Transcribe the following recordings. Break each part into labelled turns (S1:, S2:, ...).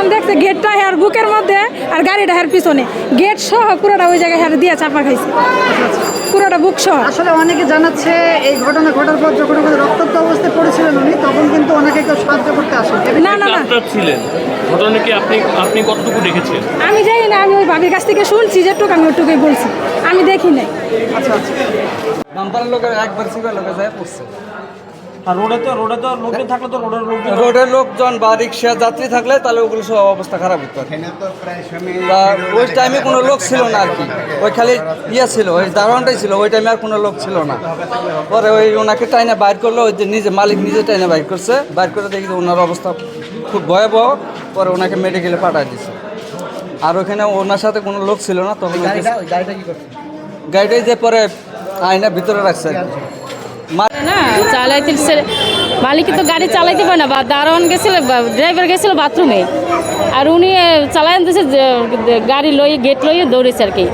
S1: যখন দেখছে গেটটা হেয়ার বুকের মধ্যে আর গাড়িটা হেয়ার পিছনে, গেট সহ পুরোটা ওই জায়গায় হেয়ার দিয়ে চাপা খাইছে, পুরোটা বুক সহ।
S2: আসলে অনেকে জানাচ্ছে এই ঘটনা ঘটার পর যখন ওখানে রক্তাক্ত অবস্থায় পড়েছিলেন উনি, তখন কিন্তু ওনাকে কেউ সাহায্য করতে আসে।
S1: না না না,
S3: আপনার ছিলেন ঘটনা কি আপনি কতটুকু দেখেছেন?
S1: আমি জানি না, আমি ওই ভাবির কাছ থেকে শুনছি যেটুকু, আমি ওটুকুই বলছি, আমি দেখি নাই।
S2: আচ্ছা আচ্ছা।
S4: বাম্পারের লোকের একবার সিবার লোকে যায় পড়ছে।
S5: আর রোডে তো লোকজন থাকলে তো রোডের লোকজন
S4: রোডের লোকজন বা রিক্সা যাত্রী থাকলে তাহলে ওগুলো সব অবস্থা খারাপ হতো আর কি। তা ওই টাইমে কোনো লোক ছিল না আর কি, ওই খালি ছিল, ওই দারোয়ানটাই ছিল, ওই টাইমে আর কোনো লোক ছিল না। পরে ওই ওনাকে টাইনে বাইর করলো, ওই যে নিজে মালিক নিজে টাইনে বাইর করছে, বাইর করে দেখি যে ওনার অবস্থা খুব ভয়াবহ। পরে ওনাকে মেডিকেলে পাঠিয়ে দিচ্ছে। আর ওখানে ওনার সাথে কোনো লোক ছিল না তখন। গাড়িটাই যে পরে আয়না ভিতরে রাখছে আর কি।
S6: না চালাইতে মালিক তো গাড়ি চালাইতে পারে না, বা দারোয়ান গেছিল, ড্রাইভার গেছিল বাথরুমে, আর উনি চালাই আনতেছে গাড়ি লইয়ে গেট লইয়ে দৌড়েছে আর কি।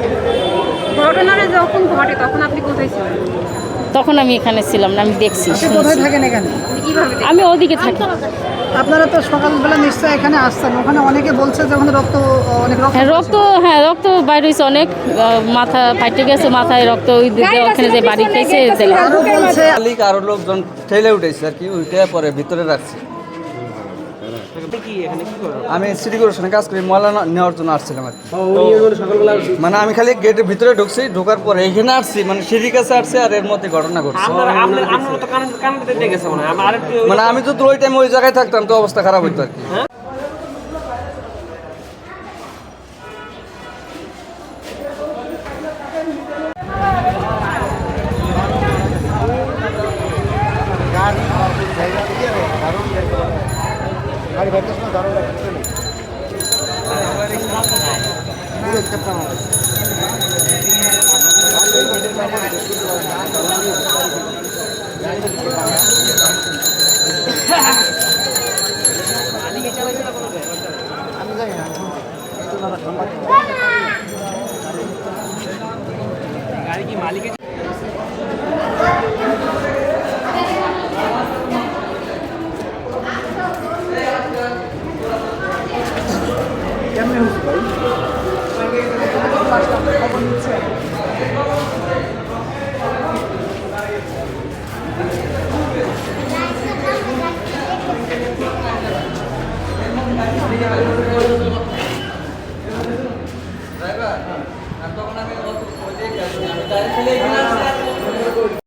S1: ঘটনাটা যখন ঘটে তখন আপনি কোথায় ছিলেন?
S6: তখন আমি এখানে ছিলাম না, আমি দেখছি
S2: আপনি কোথায়
S6: শুনছি।
S2: থাকেন এখানে?
S6: আমি ওদিকে থাকি।
S2: আপনারা তো সকালবেলা নিশ্চয়ই এখানে আসছেন, ওখানে অনেকে বলছে যে ওখানে অনেক রক্ত
S6: রক্ত বাইর হয়েছে অনেক, মাথা ফাইটে গেছে, মাথায় রক্ত, ওই দিকে ওখানে যে বাড়ি খেয়েছে তেলে।
S2: আরো বলছে
S4: মালিক আরো লোকজন ঠেলে উঠেছে আর কি, উঠে পরে ভিতরে রাখছে। আমি সিটি কর্পোরেশনে কাজ করি, ময়লা নেওয়ার জন্য আসছিলাম আর কি। মানে আমি খালি গেটের ভিতরে ঢুকছি, ঢোকার পরে এখানে আসছি, মানে সিঁড়ির কাছে আসছি, আর এর মধ্যে ঘটনা ঘটছে। মানে আমি তো ওই টাইমে ওই জায়গায় থাকতাম তো অবস্থা খারাপ হইতো আর কি।
S2: গাড়ি